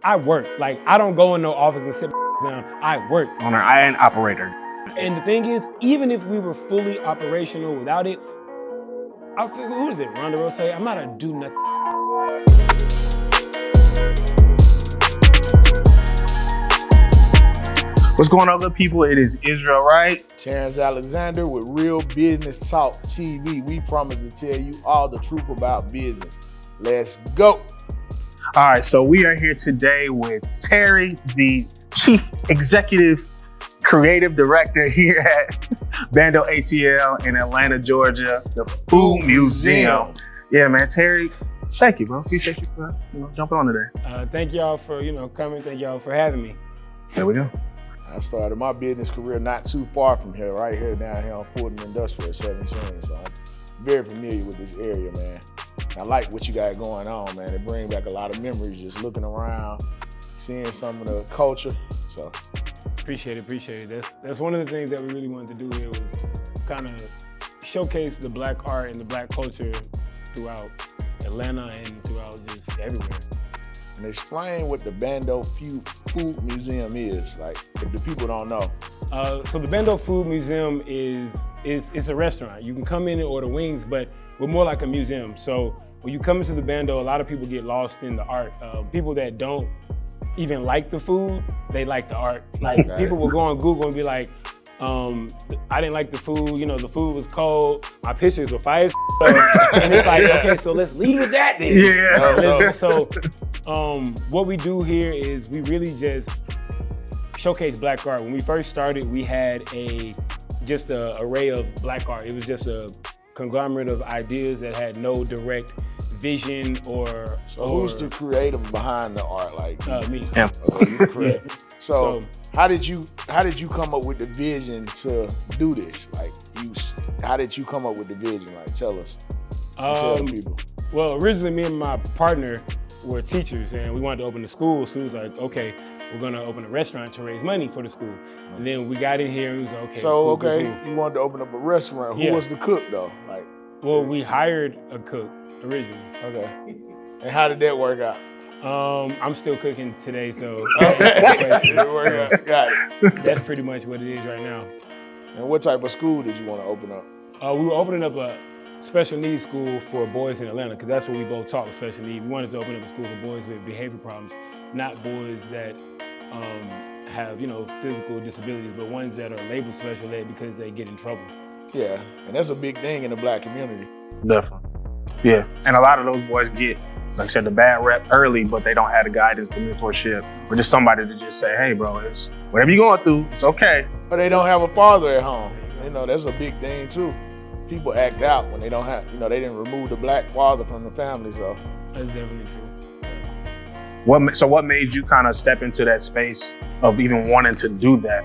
I work. Like, I don't go in no office and sit down. I work. Owner and operator. And the thing is, even if we were fully operational without it, I feel, who is it? Ronda Rousey? I'm not a do nothing. What's going on, good people? It is Israel, right? Terrence Alexander with Real Business Talk TV. We promise to tell you all the truth about business. Let's go. All right, so we are here today with Terry, the Chief Executive Creative Director here at Bando ATL in Atlanta, Georgia, the Food Museum. Yeah, man, Terry, thank you, bro. Appreciate you for jumping on today. Thank y'all for coming. Thank y'all for having me. There we go. I started my business career not too far from here, right here down here on Fulton Industrial 17. So I'm very familiar with this area, man. I like what you got going on, man. It brings back a lot of memories just looking around, seeing some of the culture. So appreciate it. That's one of the things that we really wanted to do here was kind of showcase the Black art and the Black culture throughout Atlanta and throughout just everywhere. And explain what the Bando Food Museum is, like, if the people don't know. So the Bando Food Museum it's a restaurant. You can come in and order wings, but we're more like a museum. So when you come into the Bando, a lot of people get lost in the art. People that don't even like the food, they like the art. Like people will go on Google and be like, I didn't like the food, the food was cold, my pictures were fire as and it's like, okay, so let's lead with that then. Yeah. So what we do here is we really just showcase Black art. When we first started, we had just an array of Black art. It was just a conglomerate of ideas that had no direct vision or... So who's the creative behind the art? Like me. Yeah. Okay, you're correct. So how did you come up with the vision to do this? Like, how did you come up with the vision? Like, tell us. Tell the people. Well, originally me and my partner were teachers and we wanted to open a school. So it was like, okay, we're gonna open a restaurant to raise money for the school. And then we got in here and it was okay. So, cool. You wanted to open up a restaurant. Who was the cook though? Like, well, we hired a cook originally. Okay. And how did that work out? I'm still cooking today, so Got it. that's pretty much what it is right now. And what type of school did you want to open up? We were opening up a special needs school for boys in Atlanta, because that's what we both taught, special needs. We wanted to open up a school for boys with behavior problems, not boys that have, physical disabilities, but ones that are labeled special ed because they get in trouble. Yeah, and that's a big thing in the Black community. Definitely. Yeah, and a lot of those boys get, like I said, the bad rep early, but they don't have the guidance, the mentorship, or just somebody to just say, hey, bro, it's whatever you're going through, it's okay. But they don't have a father at home. That's a big thing too. People act out when they don't have, they didn't remove the Black father from the family, so. That's definitely true. So what made you kind of step into that space of even wanting to do that?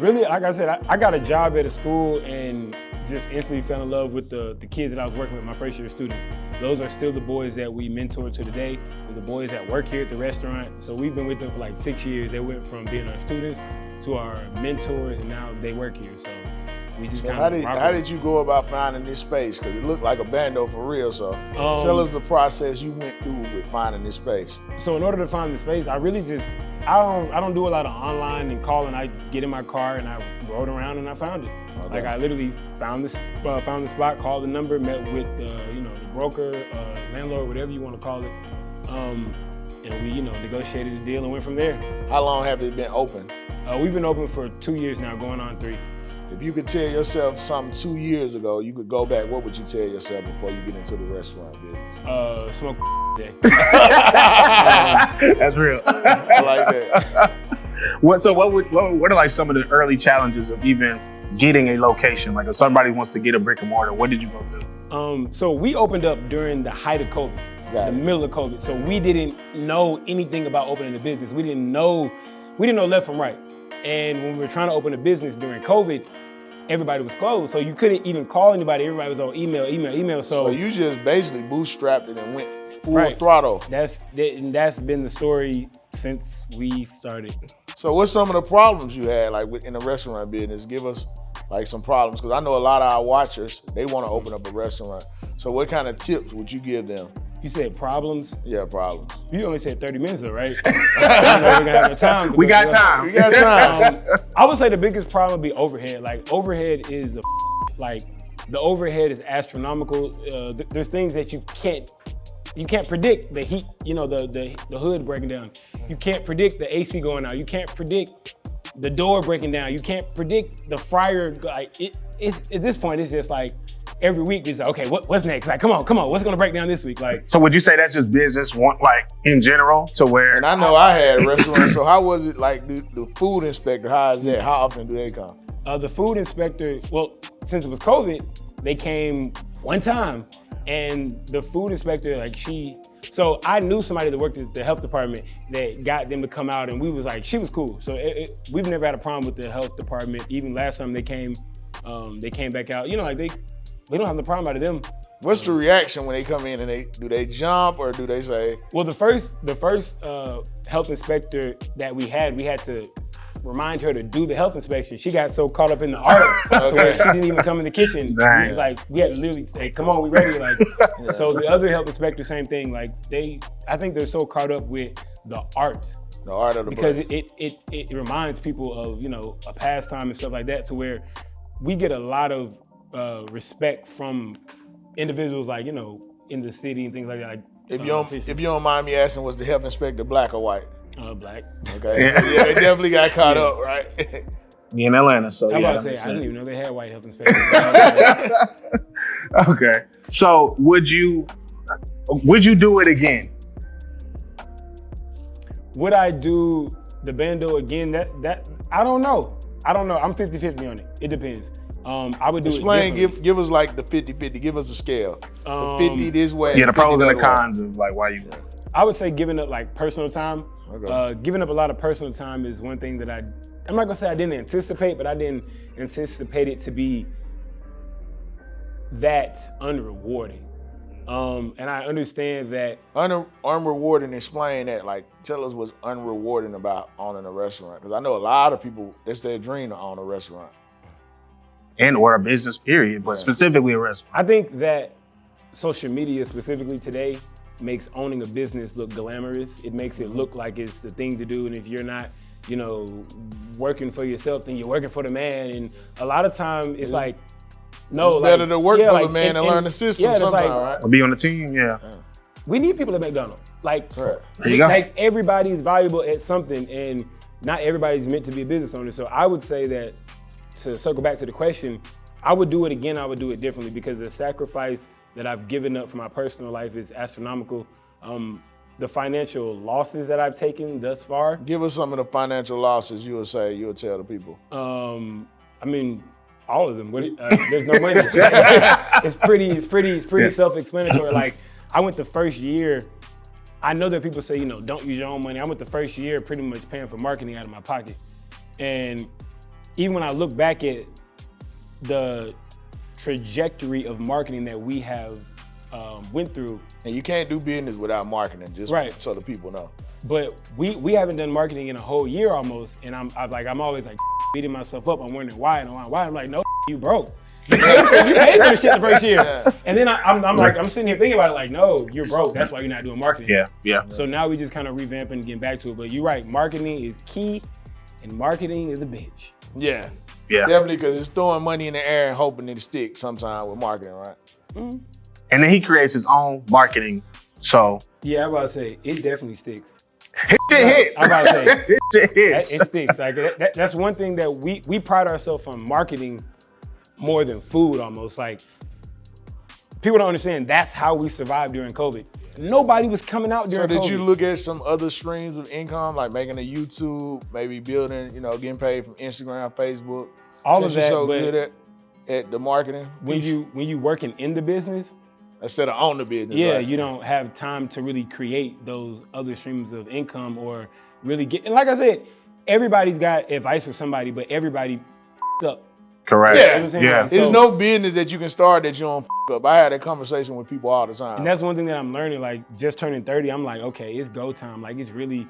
Really, like I said, I got a job at a school and just instantly fell in love with the kids that I was working with, my first year students. Those are still the boys that we mentor to today. They're the boys that work here at the restaurant. So we've been with them for like 6 years. They went from being our students to our mentors, and now they work here. So we just how did you go about finding this space? Because it looked like a Bando for real. So tell us the process you went through with finding this space. So in order to find the space, I really just, I don't do a lot of online and calling. I get in my car and I rode around and I found it. Okay. Like I literally found the spot, called the number, met with the broker, landlord, whatever you want to call it, and we negotiated a deal and went from there. How long have it been open? We've been open for 2 years now, going on 3. If you could tell yourself something 2 years ago, you could go back, what would you tell yourself before you get into the restaurant business? Smoke day. That's real. I like that. What are like some of the early challenges of even getting a location? Like if somebody wants to get a brick and mortar, what did you go through? So we opened up during the height of COVID, middle of COVID. So we didn't know anything about opening a business. We didn't know left from right. And when we were trying to open a business during COVID, everybody was closed. So you couldn't even call anybody. Everybody was on email. So you just basically bootstrapped it and went full throttle. That's been the story since we started. So what's some of the problems you had like in the restaurant business? Give us like some problems, because I know a lot of our watchers, they want to open up a restaurant. So what kind of tips would you give them? You said problems? Yeah, problems. You only said 30 minutes though, right? I don't know if we're gonna have time. We got time. We got time. I would say the biggest problem would be overhead. Like overhead is the overhead is astronomical. There's things that you can't predict. The heat, the hood breaking down. You can't predict the AC going out. You can't predict the door breaking down. You can't predict the fryer. Like it's at this point, it's just like every week it's like, okay, what's next? Like, come on, what's gonna break down this week? Like, so would you say that's just business, like in general, to where? And I know I had restaurants. So how was it like the food inspector? How is that? How often do they come? The food inspector, well, since it was COVID, they came one time, and the food inspector, so I knew somebody that worked at the health department that got them to come out, and she was cool. So we've never had a problem with the health department. Even last time they came back out. We don't have the problem out of them. What's the reaction when they come in and do they jump or do they say? Well, the first health inspector that we had to remind her to do the health inspection. She got so caught up in the art to where she didn't even come in the kitchen. Dang. It was like, we had to literally say, come on, we ready. So the other health inspector, same thing. I think they're so caught up with the art. The art of the because bread. it reminds people of, a pastime and stuff like that, to where we get a lot of respect from individuals in the city and things like that. If you don't mind me asking, was the health inspector black or white? Black. Okay. So, yeah, they definitely got caught up, right? Me in Atlanta, so I yeah. was about to say, I didn't even know they had white health inspectors. Okay. So would you do it again? Would I do the Bando again? That I don't know. I'm 50-50 on it. It depends. I would do Explain, it give us like the 50-50. Give us a scale. The 50 this way. Yeah, the pros and the 50 cons of like why you. I would say giving up personal time. Okay. Giving up a lot of personal time is one thing that I'm not gonna say I didn't anticipate, but I didn't anticipate it to be that unrewarding. And I understand that. Unrewarding, explain that. Like, tell us what's unrewarding about owning a restaurant. Because I know a lot of people, it's their dream to own a restaurant. And or a business period, but specifically a restaurant. I think that social media specifically today makes owning a business look glamorous. It makes it look like it's the thing to do. And if you're not, working for yourself, then you're working for the man. And a lot of time it's like, no, it's better to work for the man and learn the system sometimes, right? Or be on the team, yeah. We need people at McDonald's. Right. There you go. Like everybody's valuable at something, and not everybody's meant to be a business owner. So I would say that, to circle back to the question, I would do it again. I would do it differently, because the sacrifice that I've given up for my personal life is astronomical. The financial losses that I've taken thus far. Give us some of the financial losses you'll tell the people. I mean, all of them. There's no money. It's pretty self-explanatory. Like, I went the first year. I know that people say, don't use your own money. I went the first year pretty much paying for marketing out of my pocket. And even when I look back at the trajectory of marketing that we have went through. And you can't do business without marketing, just so the people know. But we haven't done marketing in a whole year almost, and I'm always like beating myself up. I'm wondering why. I'm like, no, you broke. You paid for the shit the first year. Yeah. And then I'm sitting here thinking about it like, no, you're broke. That's why you're not doing marketing. Yeah. So now we just kind of revamping and getting back to it. But you're right, marketing is key, and marketing is a bitch. Yeah. Definitely, because it's throwing money in the air and hoping it sticks sometimes with marketing, right? Mm-hmm. And then he creates his own marketing. So yeah, I'm about to say it definitely sticks. Hit hits. I'm about to say it hits. It sticks. Like that's one thing that we pride ourselves on marketing more than food almost. Like, people don't understand that's how we survived during COVID. Nobody was coming out during COVID. So did you look at some other streams of income, like making a YouTube, maybe building, getting paid from Instagram, Facebook? All of that. You're so good at the marketing. When you working in the business, instead of on the business. Yeah, right? You don't have time to really create those other streams of income or really get. And like I said, everybody's got advice for somebody, but everybody up. Correct. Yeah. There's no business that you can start that you don't up. I had that conversation with people all the time. And that's one thing that I'm learning. Like, just turning 30, I'm like, okay, it's go time. Like, it's really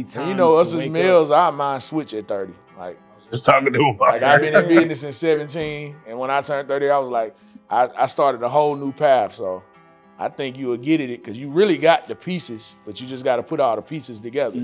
time. And us as males, our mind switch at 30. Like, just talking to him. Like, I've been in business since 17, and when I turned 30, I was like, I started a whole new path. So I think you will get it because you really got the pieces, but you just got to put all the pieces together.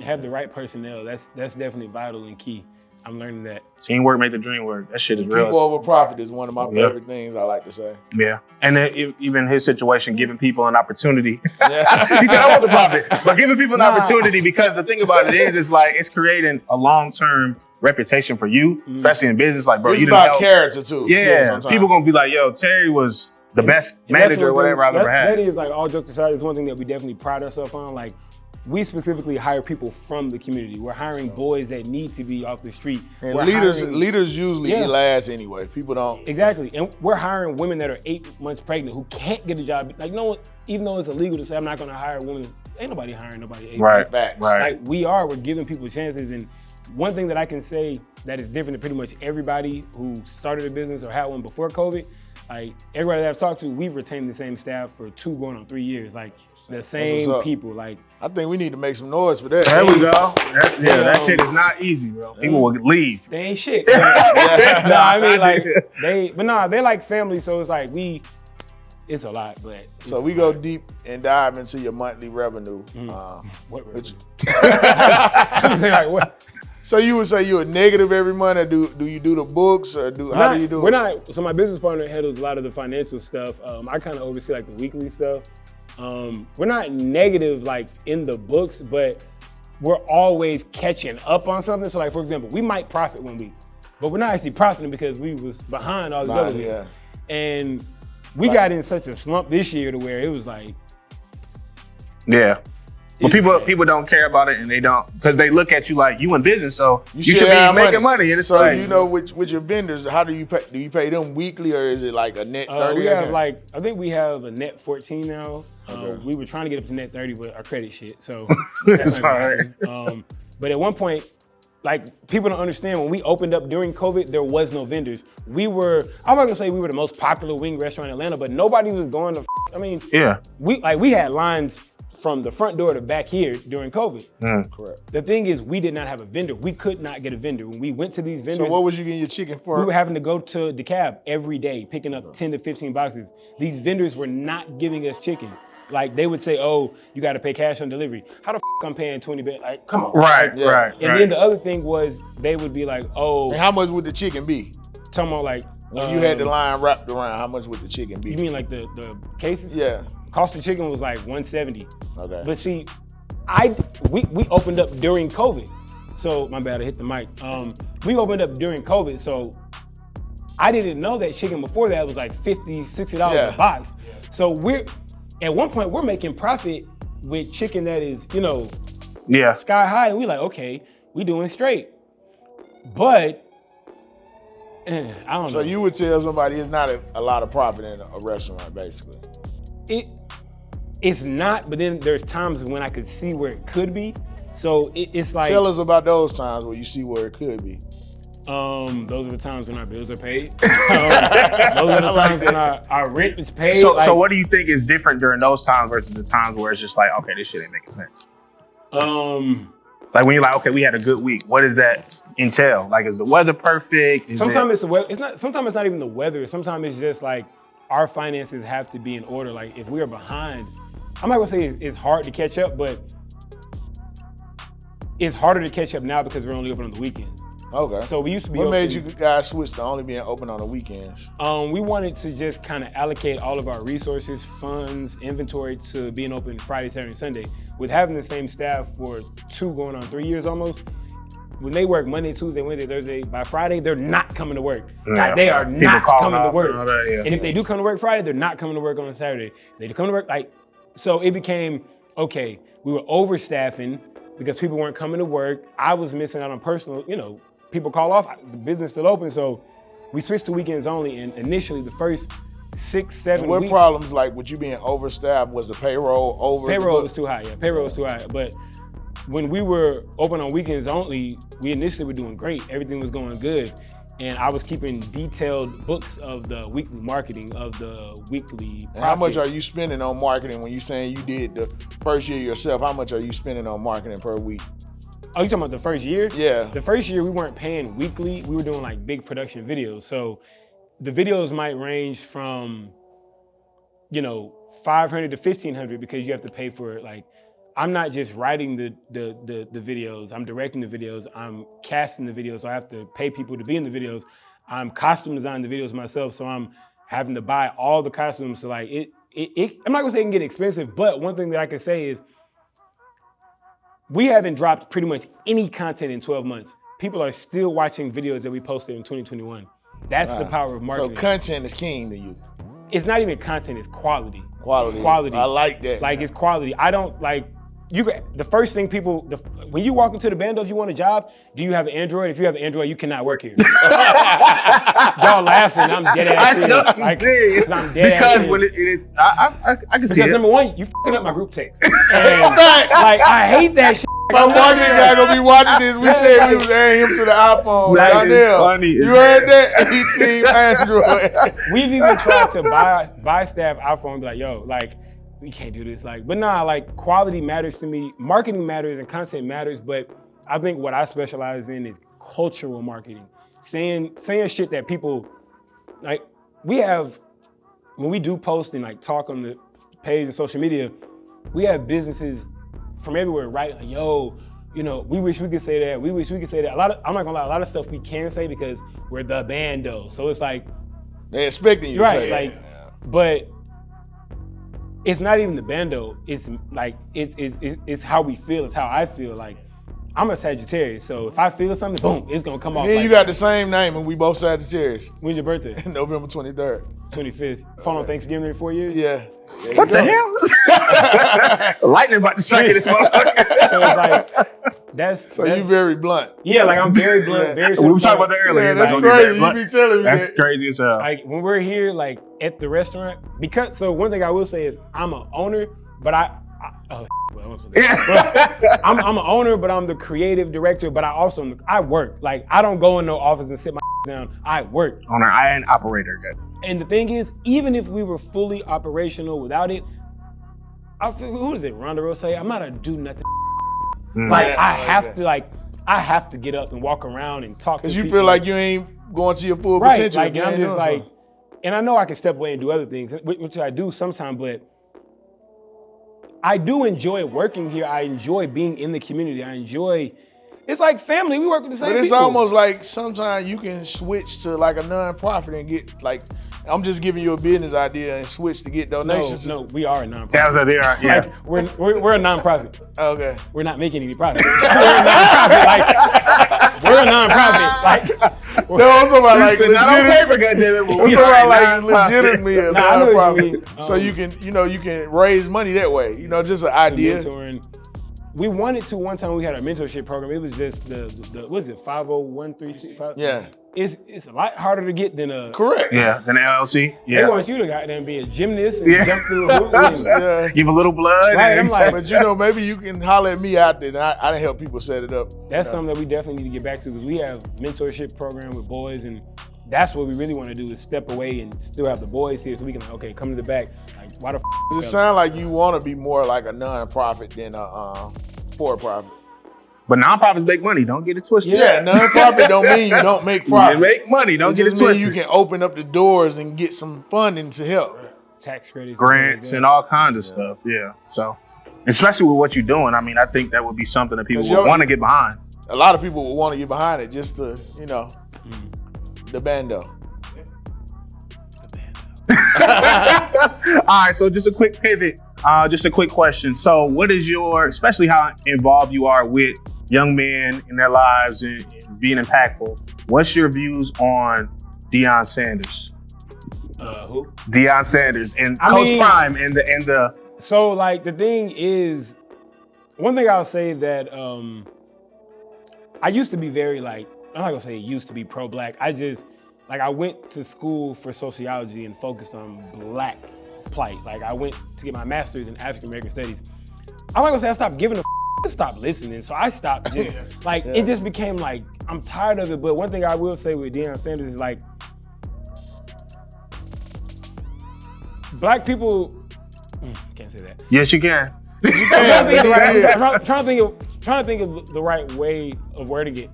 Have the right personnel. That's definitely vital and key. I'm learning that. Teamwork make the dream work. That shit is real. People over profit is one of my favorite things I like to say. Yeah. And then even his situation, giving people an opportunity. He said, I want the profit, but giving people an opportunity, because the thing about it is like, it's creating a long-term reputation for you, especially in business. Like, bro, it's you didn't about character too. Yeah. People gonna be like, yo, Terry was the best manager or whatever I've ever had. That is, like, all jokes aside, is one thing that we definitely pride ourselves on. Like, we specifically hire people from the community. We're hiring boys that need to be off the street. And leaders usually eat last anyway. People don't. Exactly. And we're hiring women that are 8 months pregnant who can't get a job. Like, no, even though it's illegal to say I'm not gonna hire women, ain't nobody hiring nobody 8 months. Right. Like, we're giving people chances. And one thing that I can say that is different than pretty much everybody who started a business or had one before COVID, like, everybody that I've talked to, we've retained the same staff for 2 going on 3 years. Like, the same people. Like, I think we need to make some noise for that. There we go. That shit is not easy, bro. People will leave. They ain't shit. I mean, like, they're like family. So it's like it's a lot, but. So we go deep and dive into your monthly revenue. What revenue? Like, what? So you would say you're a negative every month, or do you do the books, or how do you do it? We're not. So my business partner handles a lot of the financial stuff. I kind of oversee like the weekly stuff. We're not negative like in the books, but we're always catching up on something. So like, for example, we might profit 1 week, but we're not actually profiting because we was behind all these other weeks. And we got in such a slump this year to where it was like, Well, people don't care about it, and they don't, because they look at you like you in business, so you should be making money. And it's so like, you know, with your vendors, how do you pay? Do you pay them weekly, or is it like a net 30? We have I think we have a net 14 now. We were trying to get up to net 30, but our credit shit. So that's not right. But at one point, like, people don't understand, when we opened up during COVID, there was no vendors. I'm not gonna say we were the most popular wing restaurant in Atlanta, but nobody was going to. I mean, we had lines from the front door to back here during COVID. Correct. The thing is, we did not have a vendor. We could not get a vendor. When we went to these vendors. So what was you getting your chicken for? We were having to go to DeKalb every day, picking up 10 to 15 boxes. These vendors were not giving us chicken. Like, they would say, oh, you got to pay cash on delivery. How the I'm paying 20 bit? Like, come on. Right. And then the other thing was, they would be like, oh. And how much would the chicken be? Talking about like. When you had the line wrapped around, how much would the chicken be? You mean like the cases? Yeah. Cost of chicken was like $170. Okay. But see, we opened up during COVID. So, my bad, I hit the mic. We opened up during COVID, so I didn't know that chicken before that was like $50, $60 a box. So at one point, we're making profit with chicken that is, sky high, and we like, okay, we doing straight. But, I don't know. So you would tell somebody it's not a lot of profit in a restaurant, basically. It's not, but then there's times when I could see where it could be. So it's like. Tell us about those times where you see where it could be. Those are the times when our bills are paid. Those are the times when our rent is paid. So what do you think is different during those times versus the times where it's just like, okay, this shit ain't making sense? Like, when you're like, okay, we had a good week. What does that entail? Like, is the weather perfect? Sometimes it's the weather. Sometimes it's not even the weather. Sometimes it's just like our finances have to be in order. Like, if we are behind, I'm not gonna say it's hard to catch up, but it's harder to catch up now because we're only open on the weekends. Okay. So we used to be. What made you guys switch to only being open on the weekends? We wanted to just kind of allocate all of our resources, funds, inventory to being open Friday, Saturday, and Sunday. With having the same staff for 2 going on 3 years almost, when they work Monday, Tuesday, Wednesday, Thursday, by Friday, they're not coming to work. They are not coming to work. And if they do come to work Friday, they're not coming to work on a Saturday. They come to work, so it became, okay, we were overstaffing because people weren't coming to work. I was missing out on personal, people call off, the business still open. So we switched to weekends only. And initially the first 6, 7 weeks. What problems, like with you being overstaffed, was the payroll over? Payroll was too high, Payroll was too high. But when we were open on weekends only, we initially were doing great. Everything was going good. And I was keeping detailed books of the weekly marketing, of the weekly profit. And how much are you spending on marketing when you're saying you did the first year yourself? How much are you spending on marketing per week? Oh, you talking about the first year? Yeah. The first year we weren't paying weekly. We were doing like big production videos. So the videos might range from you know, $500 to $1,500 because you have to pay for like, I'm not just writing the videos, I'm directing the videos, I'm casting the videos, so I have to pay people to be in the videos. I'm costume designing the videos myself, so I'm having to buy all the costumes. So like I'm not gonna say it can get expensive, but one thing that I can say is we haven't dropped pretty much any content in 12 months. People are still watching videos that we posted in 2021. That's the power of marketing. So content is king to you. It's not even content, it's quality. Quality. I like that. Like it's quality. I don't like, the first thing when you walk into the Bando, if you want a job, do you have an Android? If you have an Android, you cannot work here. Y'all laughing, I'm dead ass serious. I'm serious. I'm dead ass serious. When I can see it. Because number one, you fucking up my group text. And like, I hate that shit. My marketing guy gonna be watching this. We said we was airing him to the iPhone. That is funny. You heard that? He team Android. We've even tried to buy staff iPhone and be like, yo, like, we can't do this. Like, but nah, like quality matters to me. Marketing matters and content matters, but I think what I specialize in is cultural marketing. Saying shit that people, like, when we do post and like talk on the page and social media, we have businesses from everywhere, right? Like, yo, you know, we wish we could say that. We wish we could say that. I'm not gonna lie, a lot of stuff we can say because we're the Bando. So it's like, they expecting you to say like, that. But it's not even the Bando. It's like, it's how we feel. It's how I feel. Like, I'm a Sagittarius, so if I feel something, boom, it's gonna come off. Then like, you got the same name, and we both Sagittarius. When's your birthday? November 23rd. 25th. Fall on Thanksgiving in 4 years? Yeah. What the hell? Lightning about to strike this motherfucker. So it's like, that's you very blunt. Yeah, like I'm very blunt, very We were talking about that earlier. Yeah, that's like, crazy. You be telling me that's that. crazy as hell. like when we're here, like at the restaurant, so one thing I will say is I'm an owner, but I'm an owner, but I'm the creative director, but I work. Like, I don't go in no office and sit my down. I work. Owner and operator. Good. And the thing is, even if we were fully operational without it, who is it? Ronda Rousey? I'm not a do nothing. Like, Yeah, I have to get up and walk around and talk to people. Because you feel like you ain't going to your full right, potential. like, and I'm just like, and I know I can step away and do other things, which I do sometimes, but I do enjoy working here. I enjoy being in the community. It's like family. We work with the same people. But it's almost like sometimes you can switch to like a nonprofit and get like, I'm just giving you a business idea and switch to get donations. No, we are a nonprofit. That was they are, yeah. Like, we're a nonprofit. Okay. We're not making any profit. We're a nonprofit. Like, we're a nonprofit. Like, No, I'm talking about like not on legit. paper, goddammit, but I'm we talking are about like nonprofit. legitimately a Nah, I know what you nonprofit. mean. So you can raise money that way. You know, just an idea. mentoring. We wanted to one time. We had a mentorship program. It was just the what is it, 501(c)(3) Yeah. It's a lot harder to get than a. Correct. Yeah, then the LLC. Yeah. They want you to goddamn be a gymnast and Yeah. jump through a hoop. And, Yeah. Give a little blood. Right, and- I'm like, But you know, maybe you can holler at me out there. And I done help people set it up. that's something that we definitely need to get back to because we have mentorship program with boys, and that's what we really want to do is step away and still have the boys here so we can like, okay, come to the back. Like, why the It sounds like you want to be more like a non-profit than a for-profit. But nonprofits make money. Don't get it twisted. Yeah, non-profit don't mean you don't make You profit. make money. Don't It get it just means twisted. you can open up the doors and get some funding to help. tax credits, Grants and all kinds of stuff. Yeah. So, especially with what you're doing, I mean, I think that would be something that people 'Cause would want to get behind. A lot of people would want to get behind it just to, you know, the Bando. All right, so just a quick pivot, just a quick question. So what is especially how involved you are with young men in their lives and being impactful, what's your views on Deion Sanders? Who? Deion Sanders and I Coach mean- Prime and the So like the thing is, one thing I'll say that I used to be very like, I'm not gonna say used to be pro-black. I went to school for sociology and focused on black plight. Like I went to get my master's in African American studies. I'm not gonna say I stopped giving a I stopped listening. So I stopped just it just became like, I'm tired of it. But one thing I will say with Deion Sanders is like, black people, can't say that. yes, you can. I'm trying to think of the right way of wording it.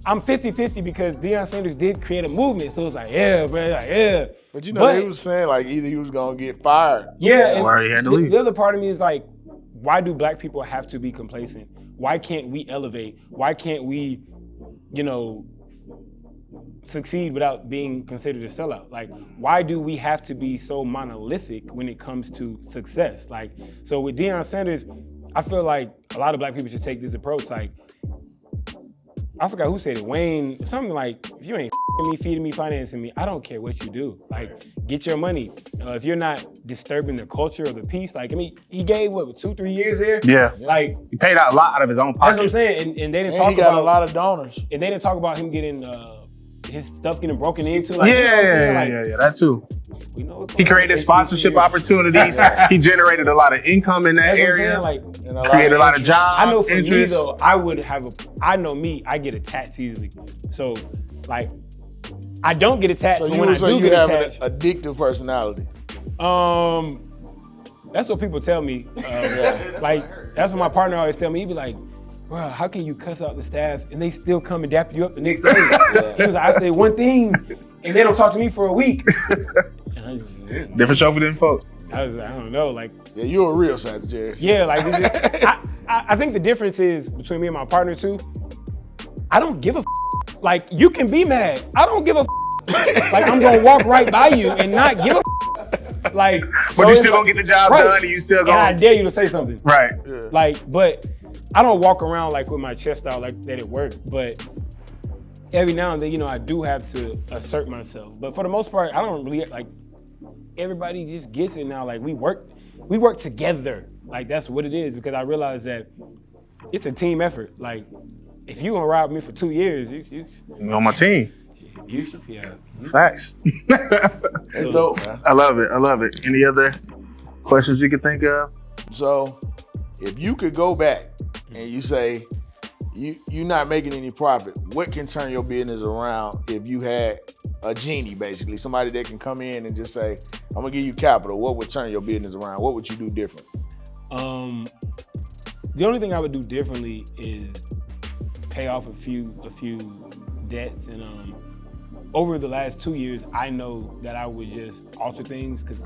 I'm 50-50 because Deion Sanders did create a movement. So it's like, yeah, man, like, yeah. But you know, they was saying like either he was gonna get fired. Yeah, or he had to leave. The other part of me is like, why do black people have to be complacent? Why can't we elevate? Why can't we, you know, succeed without being considered a sellout? Like, why do we have to be so monolithic when it comes to success? Like, so with Deion Sanders, I feel like a lot of black people should take this approach. Like, I forgot who said it, Wayne, something like, if you ain't me, feeding me, financing me, I don't care what you do. Like, get your money. If you're not disturbing the culture or the peace, like, I mean, he gave, what, 2-3 years there? Yeah. Like, he paid out a lot out of his own pocket. That's what I'm saying. And they didn't talk he got a lot of donors. And they didn't talk about him getting his stuff getting broken into. Like, yeah, you know what I'm saying? Like, yeah, that too. We know He created sponsorship opportunities. He generated a lot of income in that area. Like, created a lot of jobs. I know for me though, I know me, I get attached easily. So like, I don't get attached, but when I do get attached. An addictive personality. That's what people tell me. Like, that's what my partner always tell me. He be like, bro, how can you cuss out the staff and they still come and dap you up the next day? He was like, I say one thing and they don't talk to me for a week. And I just, different show for them folks. I don't know, like. Yeah, you're a real Sagittarius. Yeah, like, I think the difference is between me and my partner too, I don't give a Like, you can be mad. I don't give a Like, I'm gonna walk right by you and not give a Like, but you still gonna get the job done and you still gonna. And I dare you to say something. Right. Yeah. Like, but I don't walk around like with my chest out like that at work, but every now and then, you know, I do have to assert myself. But for the most part, I don't really, like, everybody just gets it now. Like, we work together. Like, that's what it is, because I realize that it's a team effort. Like, if you gonna ride with me for 2 years, you on my team. Yeah. Facts. It's dope, man. I love it. Any other questions you could think of? So, if you could go back and you say you're not making any profit, what can turn your business around if you had a genie, basically, somebody that can come in and just say, I'm gonna give you capital, what would turn your business around? What would you do different? The only thing I would do differently is pay off a few debts, and over the last 2 years, I know that I would just alter things, because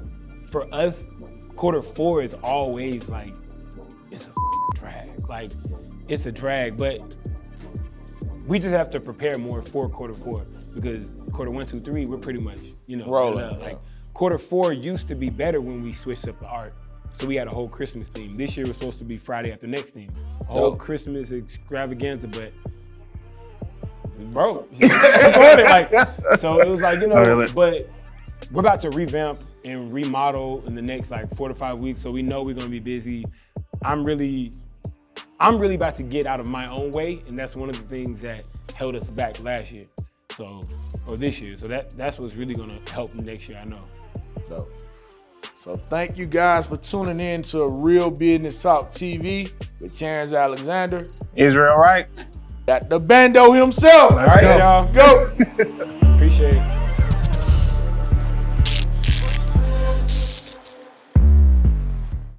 for us, Q4 is always like, it's a drag. Like, it's a drag, but we just have to prepare more for Q4, because Q1, 2, 3, we're pretty much, you know, rolling. Like, Q4 used to be better when we switched up the art. So we had a whole Christmas theme. This year was supposed to be Friday after next theme. A whole Christmas extravaganza, but bro, like, so it was like, you know, but we're about to revamp and remodel in the next like 4 to 5 weeks. So we know we're gonna be busy. I'm really about to get out of my own way, and that's one of the things that held us back last year. So, or this year. So that's what's really gonna help next year, I know. So thank you guys for tuning in to Real Business Talk TV with Terrence Alexander. Israel, right? Got the Bando himself. All right, y'all. Go.